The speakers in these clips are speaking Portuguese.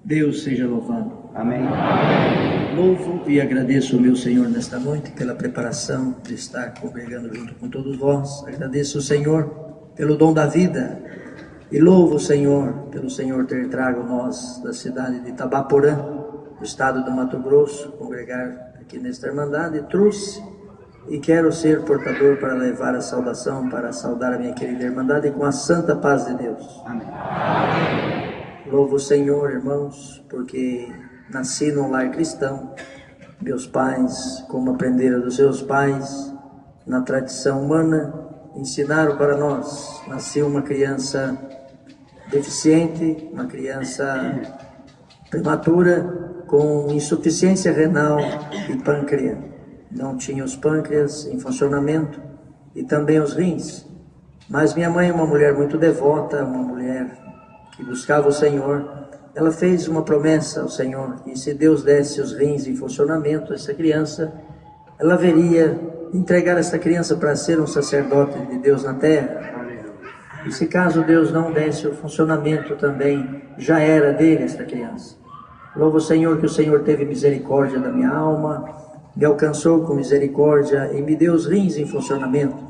Deus seja louvado. Amém. Louvo e agradeço o meu Senhor nesta noite pela preparação de estar congregando junto com todos vós. Agradeço o Senhor pelo dom da vida e louvo o Senhor pelo Senhor ter trago nós da cidade de Itabaporã, do estado do Mato Grosso, congregar aqui nesta Irmandade. Trouxe e quero ser portador para levar a saudação, para saudar a minha querida Irmandade com a santa paz de Deus. Amém. Louvo o Senhor, irmãos, porque nasci num lar cristão. Meus pais, como aprenderam dos seus pais, na tradição humana, ensinaram para nós. Nasci uma criança deficiente, uma criança prematura, com insuficiência renal e pâncreas. Não tinha os pâncreas em funcionamento e também os rins. Mas minha mãe é uma mulher muito devota, uma mulher que buscava o Senhor. Ela fez uma promessa ao Senhor, que se Deus desse os rins em funcionamento a essa criança, ela veria entregar essa criança para ser um sacerdote de Deus na terra. E se caso Deus não desse o funcionamento também, já era dele esta criança. Louvo o Senhor que o Senhor teve misericórdia da minha alma, me alcançou com misericórdia e me deu os rins em funcionamento.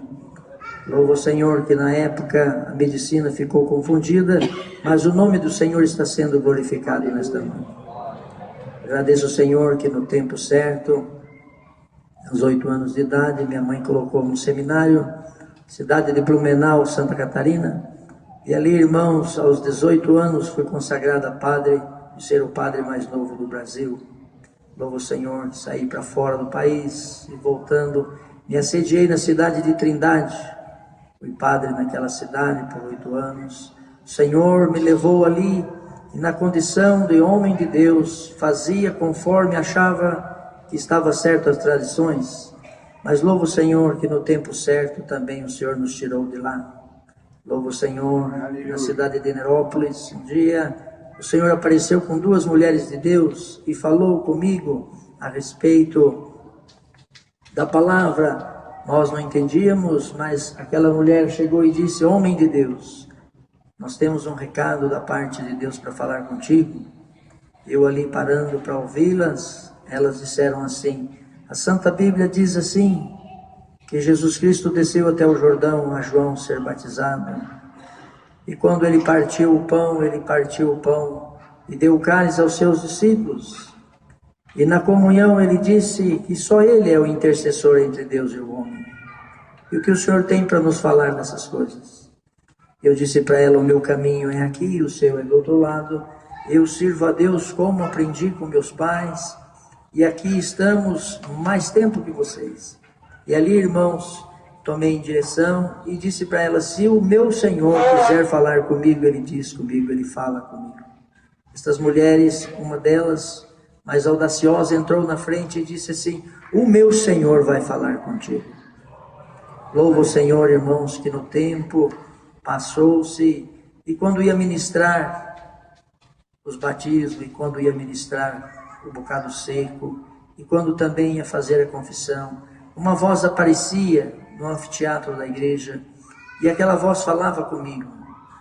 Louvo o Senhor que na época a medicina ficou confundida, mas o nome do Senhor está sendo glorificado nesta noite. Agradeço ao Senhor que no tempo certo, aos 8 anos de idade, minha mãe colocou no seminário, cidade de Blumenau, Santa Catarina, e ali, irmãos, aos 18 anos fui consagrado a padre, de ser o padre mais novo do Brasil. Louvo o Senhor, saí para fora do país e voltando, me assediei na cidade de Trindade. Fui padre naquela cidade por 8 anos. O Senhor me levou ali e na condição de homem de Deus, fazia conforme achava que estava certo as tradições. Mas louvo o Senhor que no tempo certo também o Senhor nos tirou de lá. Louvo o Senhor, na cidade de Nerópolis, um dia o Senhor apareceu com 2 mulheres de Deus e falou comigo a respeito da palavra. Nós não entendíamos, mas aquela mulher chegou e disse: homem de Deus, nós temos um recado da parte de Deus para falar contigo. Eu ali parando para ouvi-las, elas disseram assim: a Santa Bíblia diz assim, que Jesus Cristo desceu até o Jordão a João ser batizado. E quando ele partiu o pão e deu o cálice aos seus discípulos. E na comunhão ele disse que só ele é o intercessor entre Deus e o homem. E o que o Senhor tem para nos falar nessas coisas? Eu disse para ela: o meu caminho é aqui, o seu é do outro lado. Eu sirvo a Deus como aprendi com meus pais. E aqui estamos mais tempo que vocês. E ali, irmãos, tomei em direção e disse para ela: se o meu Senhor quiser falar comigo, ele diz comigo, ele fala comigo. Estas mulheres, uma delas, mais audaciosa, entrou na frente e disse assim: o meu Senhor vai falar contigo. Louvo o Senhor, irmãos, que no tempo passou-se, e quando ia ministrar os batismos, e quando ia ministrar o bocado seco, e quando também ia fazer a confissão, uma voz aparecia no anfiteatro da igreja, e aquela voz falava comigo.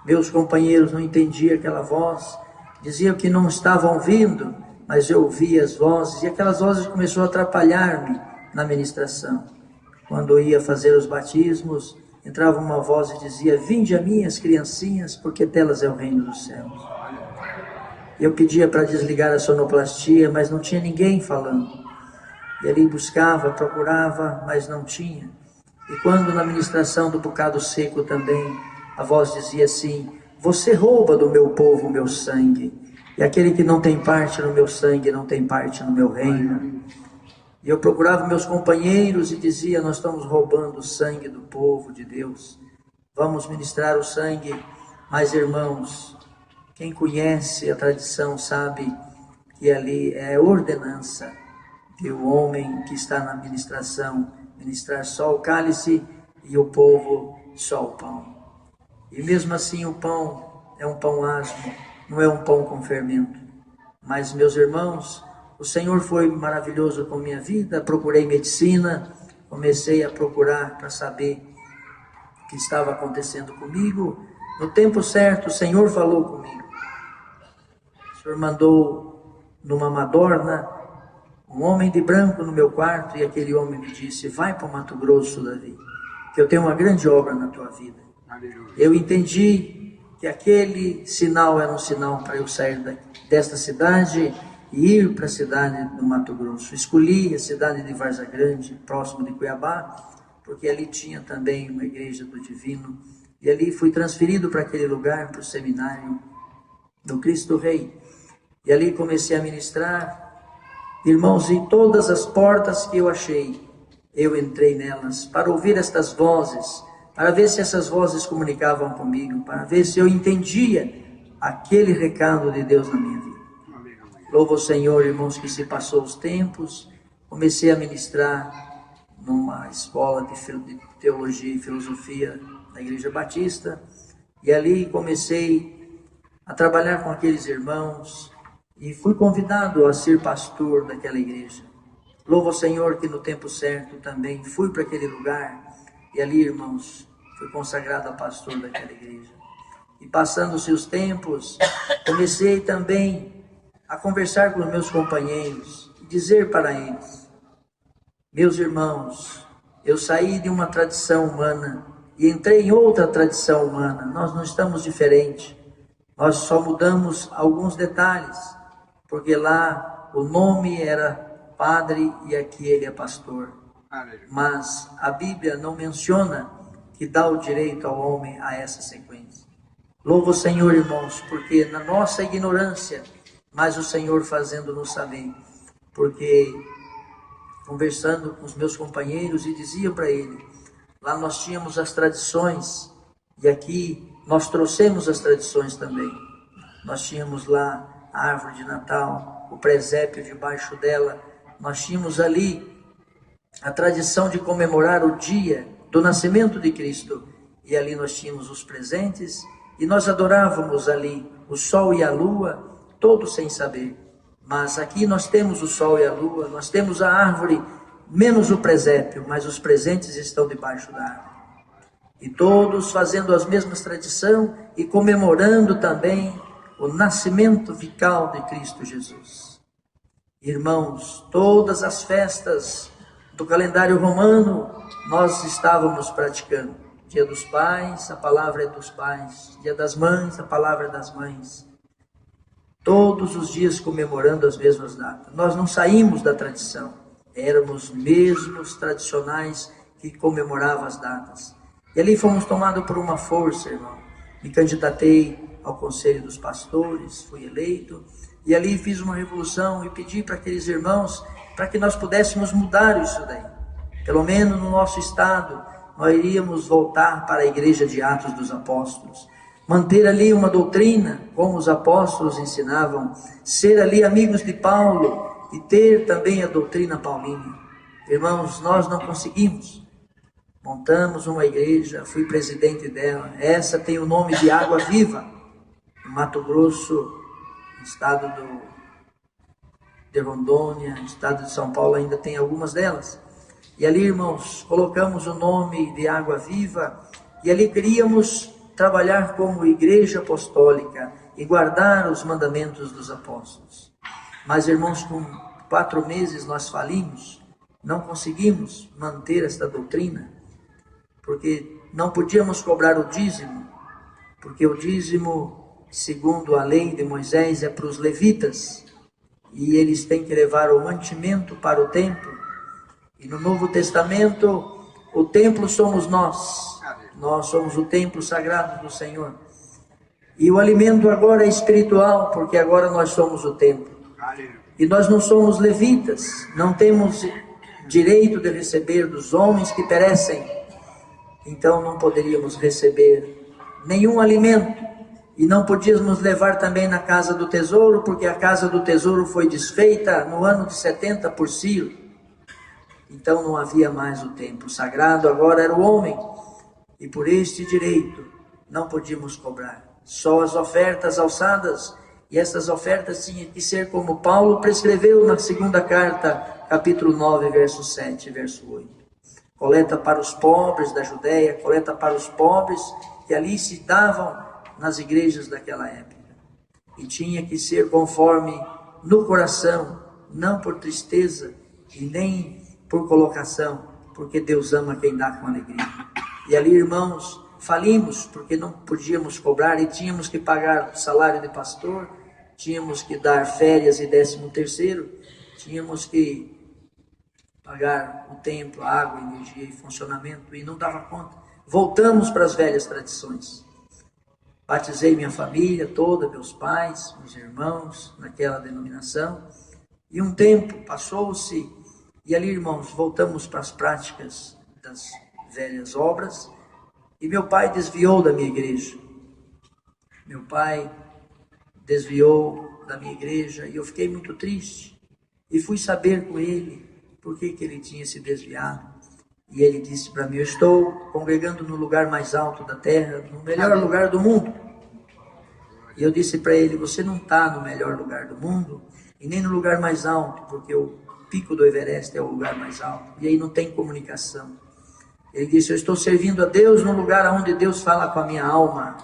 Meus companheiros não entendiam aquela voz, diziam que não estavam ouvindo, mas eu ouvia as vozes, e aquelas vozes começaram a atrapalhar-me na ministração. Quando eu ia fazer os batismos, entrava uma voz e dizia: vinde a mim as criancinhas, porque delas é o reino dos céus. Eu pedia para desligar a sonoplastia, mas não tinha ninguém falando. E ali buscava, procurava, mas não tinha. E quando na ministração do bocado seco também, a voz dizia assim: você rouba do meu povo o meu sangue. E aquele que não tem parte no meu sangue, não tem parte no meu reino. E eu procurava meus companheiros e dizia: nós estamos roubando o sangue do povo de Deus. Vamos ministrar o sangue. Mas, irmãos, quem conhece a tradição sabe que ali é ordenança de o homem que está na ministração ministrar só o cálice e o povo só o pão. E mesmo assim o pão é um pão asmo, não é um pão com fermento. Mas, meus irmãos, o Senhor foi maravilhoso com minha vida. Procurei medicina, comecei a procurar para saber o que estava acontecendo comigo. No tempo certo, o Senhor falou comigo. Senhor mandou numa madorna um homem de branco no meu quarto, e aquele homem me disse: vai para o Mato Grosso, Davi, que eu tenho uma grande obra na tua vida. Aleluia. Eu entendi que aquele sinal era um sinal para eu sair desta cidade e ir para a cidade do Mato Grosso. Escolhi a cidade de Várzea Grande, próximo de Cuiabá, porque ali tinha também uma igreja do Divino, e ali fui transferido para aquele lugar, para o seminário do Cristo Rei, e ali comecei a ministrar. Irmãos, em todas as portas que eu achei, eu entrei nelas, para ouvir estas vozes, para ver se essas vozes comunicavam comigo, para ver se eu entendia aquele recado de Deus na minha vida. Louvo o Senhor, irmãos, que se passou os tempos, comecei a ministrar numa escola de teologia e filosofia da Igreja Batista, e ali comecei a trabalhar com aqueles irmãos, e fui convidado a ser pastor daquela igreja. Louvo ao Senhor que no tempo certo também fui para aquele lugar, e ali, irmãos, fui consagrado a pastor daquela igreja. E passando-se os tempos, comecei também a conversar com os meus companheiros e dizer para eles: meus irmãos, eu saí de uma tradição humana e entrei em outra tradição humana. Nós não estamos diferentes, nós só mudamos alguns detalhes, porque lá o nome era padre e aqui ele é pastor. Mas a Bíblia não menciona que dá o direito ao homem a essa sequência. Louvo o Senhor, irmãos, porque na nossa ignorância, mas o Senhor fazendo-nos saber, porque conversando com os meus companheiros e dizia para ele, lá nós tínhamos as tradições, e aqui nós trouxemos as tradições também. Nós tínhamos lá a árvore de Natal, o presépio debaixo dela, nós tínhamos ali a tradição de comemorar o dia do nascimento de Cristo, e ali nós tínhamos os presentes, e nós adorávamos ali o sol e a lua, todos sem saber. Mas aqui nós temos o sol e a lua, nós temos a árvore, menos o presépio, mas os presentes estão debaixo da árvore. E todos fazendo as mesmas tradições e comemorando também o nascimento vital de Cristo Jesus. Irmãos, todas as festas do calendário romano nós estávamos praticando. Dia dos Pais, a palavra é dos pais. Dia das Mães, a palavra é das mães. Todos os dias comemorando as mesmas datas. Nós não saímos da tradição. Éramos mesmos tradicionais que comemoravam as datas. E ali fomos tomados por uma força, irmão. Me candidatei ao Conselho dos Pastores, fui eleito, e ali fiz uma revolução e pedi para aqueles irmãos, para que nós pudéssemos mudar isso daí. Pelo menos no nosso estado, nós iríamos voltar para a igreja de Atos dos Apóstolos, manter ali uma doutrina, como os apóstolos ensinavam, ser ali amigos de Paulo, e ter também a doutrina paulina. Irmãos, nós não conseguimos. Montamos uma igreja, fui presidente dela, essa tem o nome de Água Viva, no Mato Grosso, no estado de Rondônia, no estado de São Paulo ainda tem algumas delas. E ali, irmãos, colocamos o nome de Água Viva, e ali queríamos trabalhar como igreja apostólica e guardar os mandamentos dos apóstolos. Mas, irmãos, com 4 meses nós falimos, não conseguimos manter esta doutrina, porque não podíamos cobrar o dízimo, porque o dízimo, segundo a lei de Moisés, é para os levitas, e eles têm que levar o mantimento para o templo. E no Novo Testamento, o templo somos nós somos o templo sagrado do Senhor. E o alimento agora é espiritual, porque agora nós somos o templo. E nós não somos levitas, não temos direito de receber dos homens que perecem. Então não poderíamos receber nenhum alimento. E não podíamos levar também na casa do tesouro, porque a casa do tesouro foi desfeita no ano de 70 por Ciro. Então não havia mais o templo sagrado, agora era o homem. E por este direito não podíamos cobrar. Só as ofertas alçadas, e essas ofertas tinham que ser como Paulo prescreveu na segunda carta, capítulo 9, verso 7 e verso 8. Coleta para os pobres da Judéia, coleta para os pobres que ali se davam nas igrejas daquela época. e tinha que ser conforme no coração, não por tristeza e nem por colocação, porque Deus ama quem dá com alegria. E ali, irmãos, falimos porque não podíamos cobrar e tínhamos que pagar o salário de pastor, tínhamos que dar férias e 13º, tínhamos que pagar o templo, a água, a energia e funcionamento, e não dava conta. Voltamos para as velhas tradições. Batizei minha família toda, meus pais, meus irmãos, naquela denominação, e um tempo passou-se, e ali, irmãos, voltamos para as práticas das velhas obras, e meu pai desviou da minha igreja. Meu pai desviou da minha igreja, e eu fiquei muito triste, e fui saber com ele por que ele tinha se desviado. E ele disse para mim: eu estou congregando no lugar mais alto da terra, no melhor lugar do mundo. E eu disse para ele: você não está no melhor lugar do mundo, e nem no lugar mais alto, porque o pico do Everest é o lugar mais alto, e aí não tem comunicação. Ele disse: eu estou servindo a Deus no lugar onde Deus fala com a minha alma.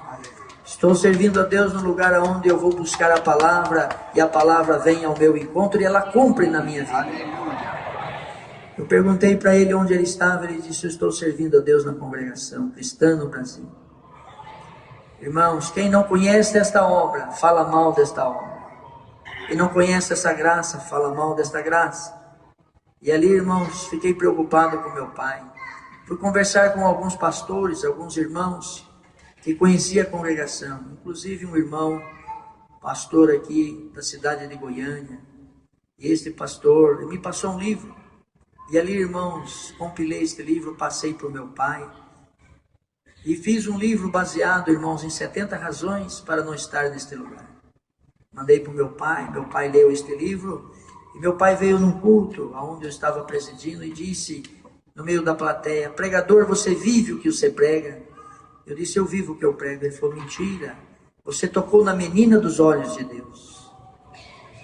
Estou servindo a Deus no lugar onde eu vou buscar a palavra, e a palavra vem ao meu encontro, e ela cumpre na minha vida. Eu perguntei para ele onde ele estava, ele disse: eu estou servindo a Deus na congregação cristã no Brasil. Irmãos, quem não conhece esta obra, fala mal desta obra. Quem não conhece essa graça, fala mal desta graça. E ali, irmãos, fiquei preocupado com meu pai. Fui conversar com alguns pastores, alguns irmãos que conheciam a congregação, inclusive um irmão, pastor aqui da cidade de Goiânia. E este pastor me passou um livro. E ali, irmãos, compilei este livro, passei para o meu pai. E fiz um livro baseado, irmãos, em 70 razões para não estar neste lugar. Mandei para o meu pai leu este livro. E meu pai veio num culto, onde eu estava presidindo, e disse, no meio da plateia: pregador, você vive o que você prega? Eu disse: eu vivo o que eu prego. Ele falou: mentira, você tocou na menina dos olhos de Deus.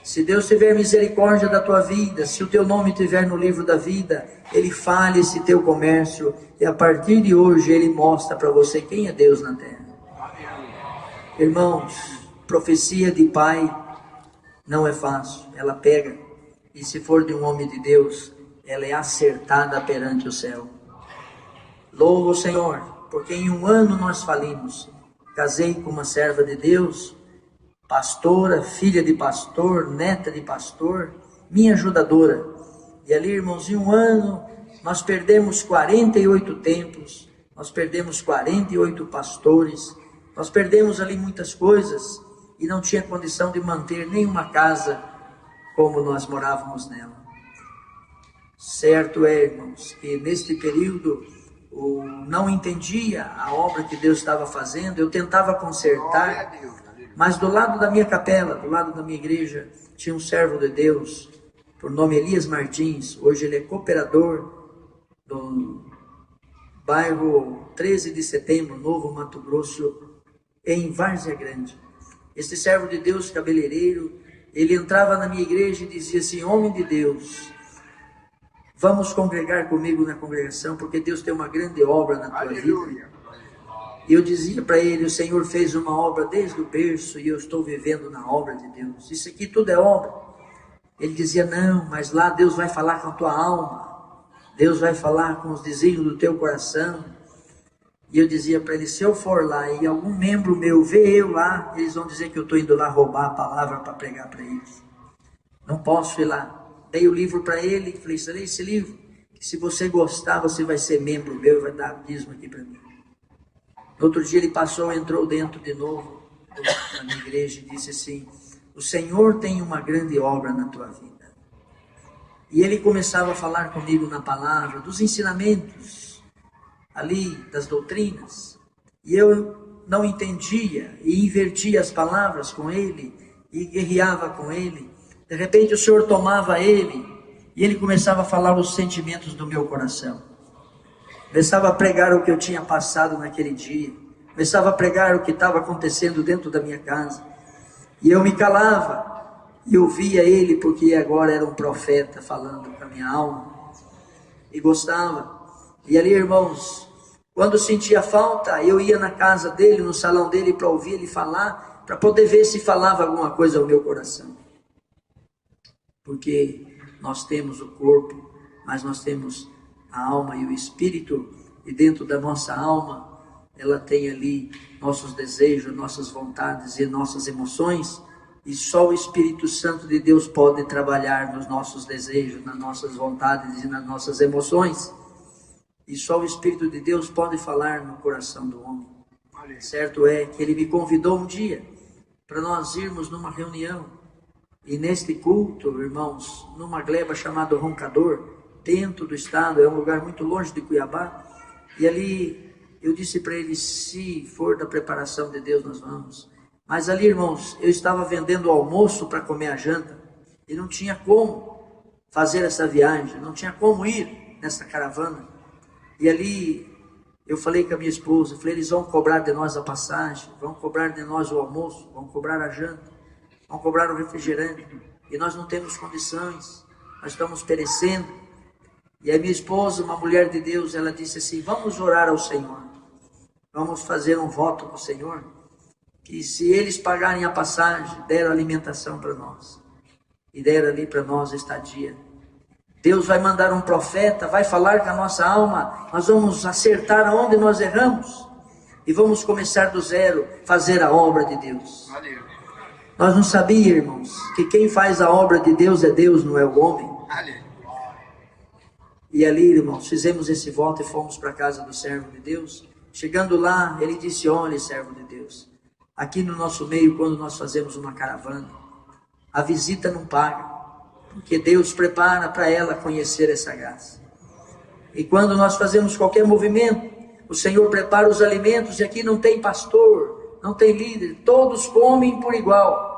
Se Deus tiver misericórdia da tua vida, se o teu nome estiver no livro da vida, Ele fale esse teu comércio, e a partir de hoje Ele mostra para você quem é Deus na terra. Irmãos, profecia de pai não é fácil, ela pega, e se for de um homem de Deus, ela é acertada perante o céu. Louvo o Senhor, porque em um ano nós falimos. Casei com uma serva de Deus, pastora, filha de pastor, neta de pastor, minha ajudadora. E ali, irmãos, em um ano, nós perdemos 48 templos, nós perdemos 48 pastores, nós perdemos ali muitas coisas, e não tinha condição de manter nenhuma casa como nós morávamos nela. Certo é, irmãos, que neste período eu não entendia a obra que Deus estava fazendo, eu tentava consertar, mas do lado da minha capela, do lado da minha igreja, tinha um servo de Deus, por nome Elias Martins. Hoje ele é cooperador do bairro 13 de Setembro, Novo Mato Grosso, em Várzea Grande. Este servo de Deus, cabeleireiro, ele entrava na minha igreja e dizia assim: homem de Deus, vamos congregar comigo na congregação, porque Deus tem uma grande obra na tua vida. E eu dizia para ele: o Senhor fez uma obra desde o berço e eu estou vivendo na obra de Deus. Isso aqui tudo é obra. Ele dizia: não, mas lá Deus vai falar com a tua alma. Deus vai falar com os desígnios do teu coração. E eu dizia para ele: se eu for lá e algum membro meu ver eu lá, eles vão dizer que eu estou indo lá roubar a palavra para pregar para eles. Não posso ir lá. Dei o livro para ele e falei: lê esse livro, que se você gostar, você vai ser membro meu e vai dar dízimo aqui para mim. No outro dia ele passou, entrou dentro de novo na minha igreja e disse assim: o Senhor tem uma grande obra na tua vida. E ele começava a falar comigo na palavra, dos ensinamentos, ali, das doutrinas. E eu não entendia e invertia as palavras com ele e guerreava com ele. De repente o Senhor tomava ele e ele começava a falar os sentimentos do meu coração. Começava a pregar o que eu tinha passado naquele dia. Começava a pregar o que estava acontecendo dentro da minha casa. E eu me calava e ouvia ele, porque agora era um profeta falando para a minha alma. E gostava. E ali, irmãos, quando sentia falta, eu ia na casa dele, no salão dele, para ouvir ele falar, para poder ver se falava alguma coisa ao meu coração. Porque nós temos o corpo, mas nós temos a alma e o espírito, e dentro da nossa alma, ela tem ali nossos desejos, nossas vontades e nossas emoções, e só o Espírito Santo de Deus pode trabalhar nos nossos desejos, nas nossas vontades e nas nossas emoções. E só o Espírito de Deus pode falar no coração do homem. Certo é que ele me convidou um dia para nós irmos numa reunião. E neste culto, irmãos, numa gleba chamada Roncador, dentro do estado, é um lugar muito longe de Cuiabá. E ali eu disse para ele, se for da preparação de Deus, nós vamos. Mas ali, irmãos, eu estava vendendo o almoço para comer a janta. E não tinha como fazer essa viagem, não tinha como ir nessa caravana. E ali eu falei com a minha esposa, falei, eles vão cobrar de nós a passagem, vão cobrar de nós o almoço, vão cobrar a janta, vão cobrar o refrigerante. E nós não temos condições, nós estamos perecendo. E a minha esposa, uma mulher de Deus, ela disse assim, vamos orar ao Senhor. Vamos fazer um voto com o Senhor, que se eles pagarem a passagem, deram alimentação para nós, e deram ali para nós a estadia, Deus vai mandar um profeta, vai falar com a nossa alma, nós vamos acertar aonde nós erramos, e vamos começar do zero, fazer a obra de Deus. Valeu. Nós não sabíamos, irmãos, que quem faz a obra de Deus é Deus, não é o homem. Valeu. E ali, irmãos, fizemos esse voto e fomos para a casa do servo de Deus. Chegando lá, ele disse, olha, servo de Deus, aqui no nosso meio, quando nós fazemos uma caravana, a visita não paga, porque Deus prepara para ela conhecer essa graça. E quando nós fazemos qualquer movimento, o Senhor prepara os alimentos, e aqui não tem pastor, não tem líder, todos comem por igual.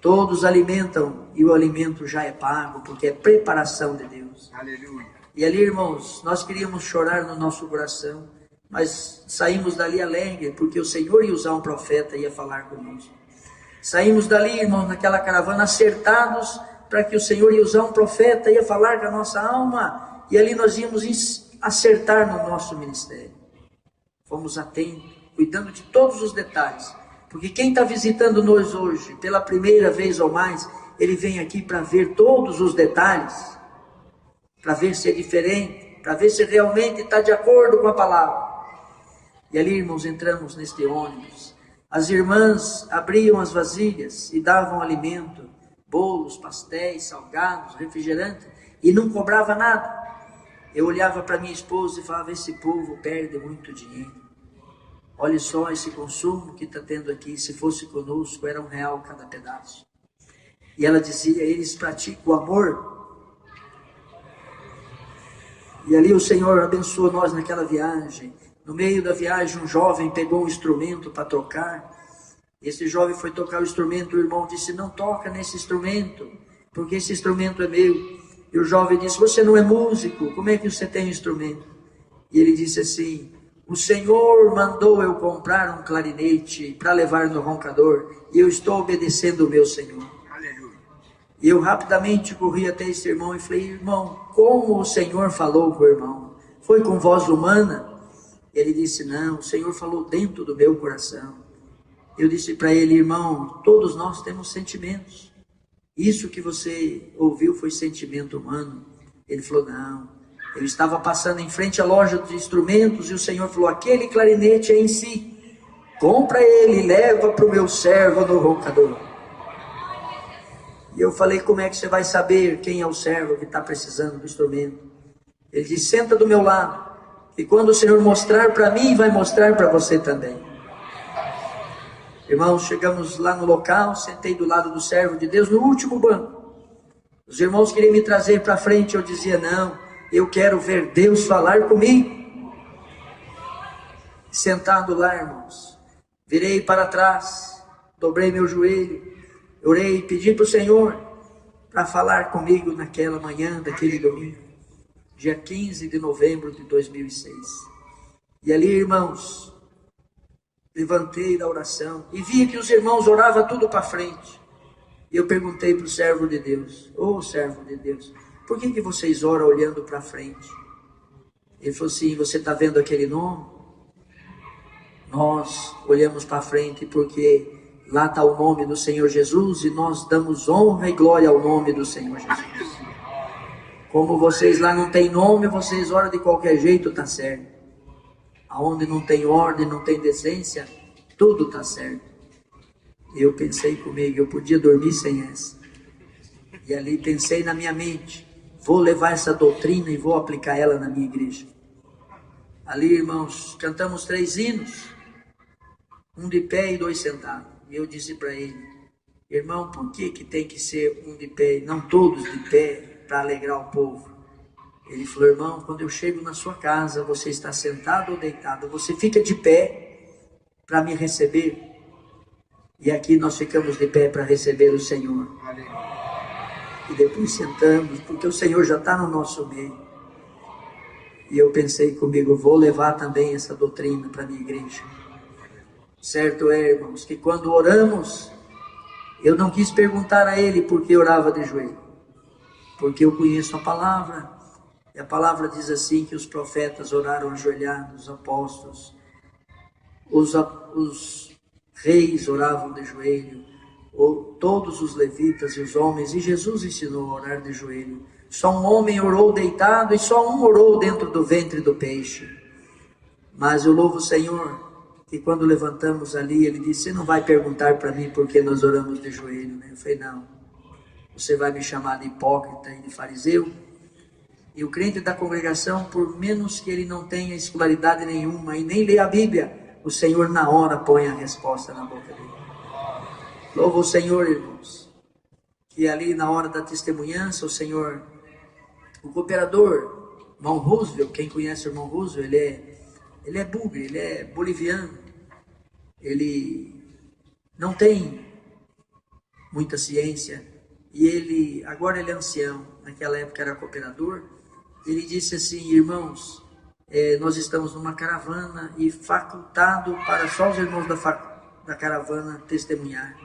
Todos alimentam, e o alimento já é pago, porque é preparação de Deus. Aleluia. E ali, irmãos, nós queríamos chorar no nosso coração, mas saímos dali alegre, porque o Senhor ia usar um profeta e ia falar conosco. Saímos dali, irmãos, naquela caravana, acertados, para que o Senhor ia usar um profeta, ia falar com a nossa alma, e ali nós íamos acertar no nosso ministério. Fomos atentos, cuidando de todos os detalhes, porque quem está visitando nós hoje, pela primeira vez ou mais, ele vem aqui para ver todos os detalhes, para ver se é diferente, para ver se realmente está de acordo com a palavra. E ali, irmãos, entramos neste ônibus. As irmãs abriam as vasilhas e davam alimento, bolos, pastéis, salgados, refrigerante, e não cobrava nada. Eu olhava para minha esposa e falava, esse povo perde muito dinheiro. Olha só esse consumo que está tendo aqui, se fosse conosco, era R$1 cada pedaço. E ela dizia, eles praticam o amor. E ali o Senhor abençoou nós naquela viagem. No meio da viagem, um jovem pegou um instrumento para tocar. Esse jovem foi tocar o instrumento, o irmão disse, não toca nesse instrumento, porque esse instrumento é meu. E o jovem disse, você não é músico, como é que você tem um instrumento? E ele disse assim, o Senhor mandou eu comprar um clarinete para levar no roncador, e eu estou obedecendo o meu Senhor. Aleluia. E eu rapidamente corri até esse irmão e falei, irmão, como o Senhor falou com o irmão? Foi com voz humana? Ele disse, não, o Senhor falou dentro do meu coração. Eu disse para ele, irmão, todos nós temos sentimentos. Isso que você ouviu foi sentimento humano? Ele falou, não. Eu estava passando em frente à loja de instrumentos e o Senhor falou, aquele clarinete é em si. Compra ele e leva para o meu servo no roncador. E eu falei, como é que você vai saber quem é o servo que está precisando do instrumento? Ele disse, senta do meu lado. E quando o Senhor mostrar para mim, vai mostrar para você também. Irmãos, chegamos lá no local, sentei do lado do servo de Deus, no último banco. Os irmãos queriam me trazer para frente, eu dizia, não, eu quero ver Deus falar comigo. Sentado lá, irmãos, virei para trás, dobrei meu joelho, orei e pedi para o Senhor para falar comigo naquela manhã daquele domingo, dia 15 de novembro de 2006. E ali, irmãos, levantei da oração e vi que os irmãos oravam tudo para frente. E eu perguntei para o servo de Deus, ô servo de Deus, por que vocês oram olhando para frente? Ele falou assim, você está vendo aquele nome? nós olhamos para frente porque lá está o nome do Senhor Jesus e nós damos honra e glória ao nome do Senhor Jesus. Como vocês lá não tem nome, vocês oram de qualquer jeito, está certo. Aonde não tem ordem, não tem decência, tudo está certo. Eu pensei comigo, eu podia dormir sem essa. E ali pensei na minha mente, vou levar essa doutrina e vou aplicar ela na minha igreja. Ali, irmãos, cantamos 3 hinos, um de pé e 2 sentados. E eu disse para ele, irmão, por que tem que ser um de pé e não todos de pé para alegrar o povo? Ele falou, irmão, quando eu chego na sua casa, você está sentado ou deitado, você fica de pé para me receber. E aqui nós ficamos de pé para receber o Senhor. E depois sentamos, porque o Senhor já está no nosso meio. E eu pensei comigo, vou levar também essa doutrina para a minha igreja. Certo é, irmãos, que quando oramos, eu não quis perguntar a ele por que orava de joelho. Porque eu conheço a palavra. E a palavra diz assim, que os profetas oraram ajoelhados, os apóstolos. Os reis oravam de joelho. Todos os levitas e os homens. E Jesus ensinou a orar de joelho. Só um homem orou deitado e só um orou dentro do ventre do peixe. Mas eu louvo o Senhor, que quando levantamos ali, ele disse, você não vai perguntar para mim por que nós oramos de joelho, né? Eu falei, não. Você vai me chamar de hipócrita e de fariseu? E o crente da congregação, por menos que ele não tenha escolaridade nenhuma e nem lê a Bíblia, o Senhor na hora põe a resposta na boca dele. Louvo o Senhor, irmãos, que ali na hora da testemunhança, o Senhor, o cooperador, irmão Roosevelt, quem conhece o irmão Roosevelt, ele é bugre, ele é boliviano, ele não tem muita ciência, e agora ele é ancião, naquela época era cooperador. Ele disse assim, irmãos, nós estamos numa caravana e facultado para só os irmãos da caravana testemunhar.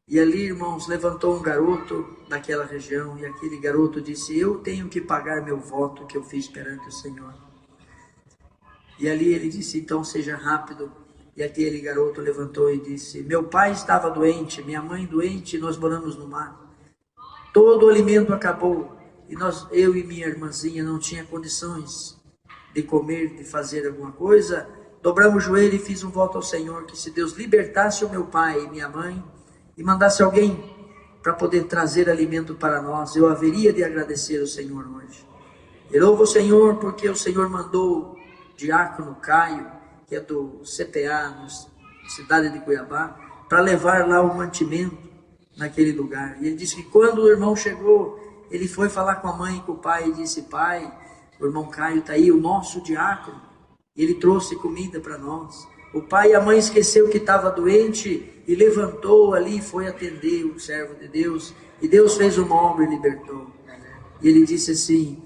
E ali, irmãos, levantou um garoto daquela região, e aquele garoto disse, eu tenho que pagar meu voto que eu fiz perante o Senhor. E ali ele disse, então seja rápido. E aquele garoto levantou e disse, meu pai estava doente, minha mãe doente, nós moramos no mar. Todo o alimento acabou, e eu e minha irmãzinha não tinha condições de comer, de fazer alguma coisa. Dobramos o joelho e fiz um voto ao Senhor, que se Deus libertasse o meu pai e minha mãe, e mandasse alguém para poder trazer alimento para nós, eu haveria de agradecer ao Senhor hoje. Eu louvo o Senhor, porque o Senhor mandou o diácono Caio, que é do CPA, na cidade de Cuiabá, para levar lá o mantimento naquele lugar. E ele disse que quando o irmão chegou, ele foi falar com a mãe e com o pai, e disse, pai, o irmão Caio está aí, o nosso diácono, e ele trouxe comida para nós. O pai e a mãe esqueceu que estava doente, e levantou ali e foi atender o servo de Deus, e Deus fez uma obra e libertou. E ele disse assim,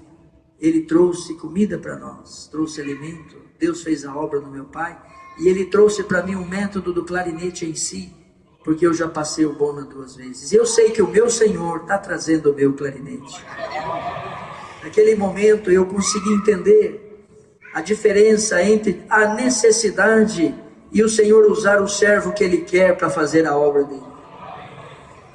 ele trouxe comida para nós, trouxe alimento, Deus fez a obra no meu pai, e ele trouxe para mim um método do clarinete em si, porque eu já passei o Bona 2 vezes. Eu sei que o meu Senhor está trazendo o meu clarinete. Naquele momento eu consegui entender a diferença entre a necessidade e o Senhor usar o servo que Ele quer para fazer a obra dele.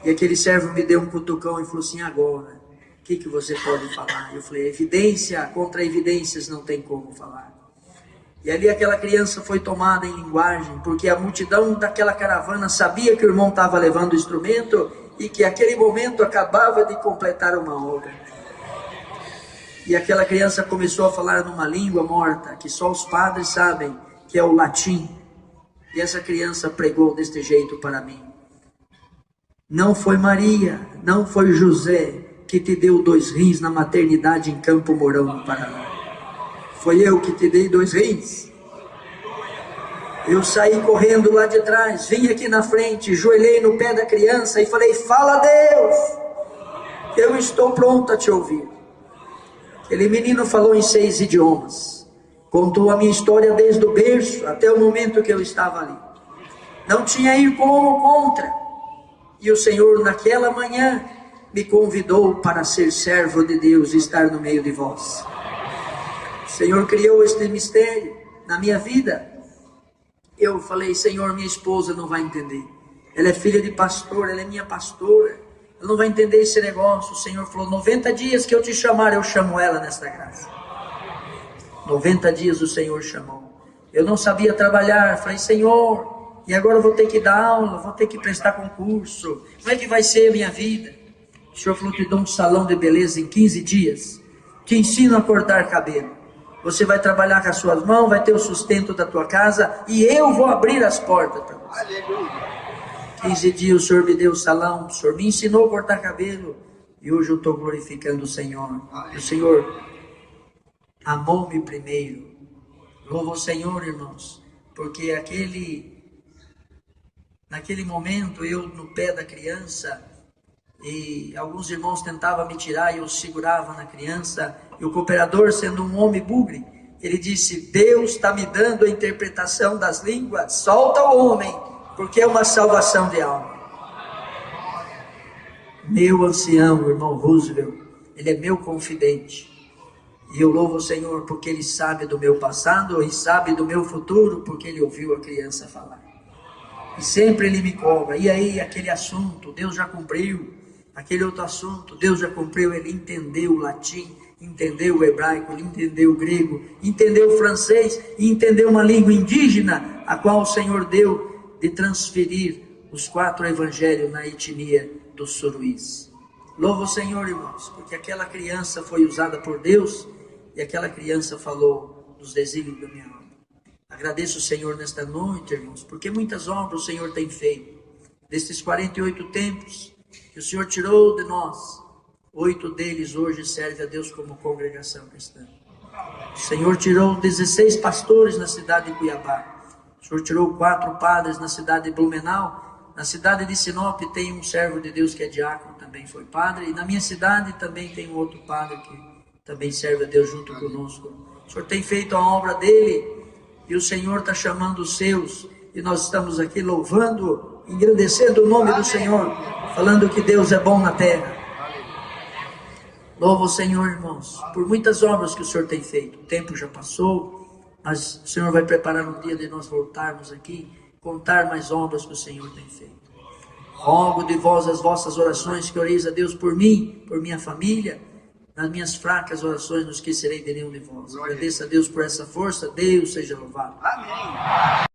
E aquele servo me deu um cutucão e falou assim, agora, o que você pode falar? Eu falei, evidência contra evidências não tem como falar. E ali aquela criança foi tomada em linguagem, porque a multidão daquela caravana sabia que o irmão estava levando o instrumento e que aquele momento acabava de completar uma obra. E aquela criança começou a falar numa língua morta, que só os padres sabem, que é o latim. E essa criança pregou deste jeito para mim. Não foi Maria, não foi José que te deu 2 rins na maternidade em Campo Mourão, no Paraná. Foi eu que te dei 2 rins. Eu saí correndo lá de trás, vim aqui na frente, joelhei no pé da criança e falei, fala a Deus, eu estou pronto a te ouvir. Aquele menino falou em 6 idiomas, contou a minha história desde o berço até o momento que eu estava ali. Não tinha ir como contra. E o Senhor naquela manhã me convidou para ser servo de Deus e estar no meio de vós. O Senhor criou este mistério na minha vida. Eu falei, Senhor, minha esposa não vai entender. Ela é filha de pastor, ela é minha pastora. Ela não vai entender esse negócio. O Senhor falou, 90 dias que eu te chamar, eu chamo ela nesta graça. 90 dias o Senhor chamou. Eu não sabia trabalhar. Falei, Senhor, e agora eu vou ter que dar aula, vou ter que prestar concurso. Como é que vai ser a minha vida? O Senhor falou, te dou um salão de beleza em 15 dias. Te ensino a cortar cabelo. Você vai trabalhar com as suas mãos, vai ter o sustento da tua casa e eu vou abrir as portas para você. Aleluia. 15 dias o Senhor me deu o salão, o Senhor me ensinou a cortar cabelo e hoje eu estou glorificando o Senhor. E o Senhor amou-me primeiro. Louvo o Senhor, irmãos, porque naquele momento eu no pé da criança, e alguns irmãos tentavam me tirar e eu segurava na criança, e o cooperador, sendo um homem bugre, ele disse, Deus está me dando a interpretação das línguas, solta o homem, porque é uma salvação de alma. Meu ancião, o irmão Roosevelt, ele é meu confidente, e eu louvo o Senhor porque ele sabe do meu passado e sabe do meu futuro, porque ele ouviu a criança falar. E sempre ele me cobra, e aí aquele assunto, Deus já cumpriu. Aquele outro assunto, Deus já cumpriu. Ele entendeu o latim, entendeu o hebraico, ele entendeu o grego, entendeu o francês e entendeu uma língua indígena, a qual o Senhor deu de transferir os 4 evangelhos na etnia dos suruís. Louvo o Senhor, irmãos, porque aquela criança foi usada por Deus e aquela criança falou dos desígnios da minha alma. Agradeço o Senhor nesta noite, irmãos, porque muitas obras o Senhor tem feito. Destes 48 tempos que o Senhor tirou de nós, 8 deles hoje servem a Deus como congregação cristã. O Senhor tirou 16 pastores na cidade de Cuiabá. O Senhor tirou 4 padres na cidade de Blumenau. Na cidade de Sinop tem um servo de Deus que é diácono, também foi padre. E na minha cidade também tem um outro padre que também serve a Deus junto conosco. O Senhor tem feito a obra dele e o Senhor está chamando os seus. E nós estamos aqui louvando, engrandecendo o nome do Senhor, falando que Deus é bom na terra. Louvo o Senhor, irmãos, por muitas obras que o Senhor tem feito. O tempo já passou, mas o Senhor vai preparar um dia de nós voltarmos aqui, contar mais obras que o Senhor tem feito. Rogo de vós as vossas orações, que oreis a Deus por mim, por minha família. Nas minhas fracas orações não esquecerei de nenhum de vós. Agradeço a Deus por essa força. Deus seja louvado. Amém.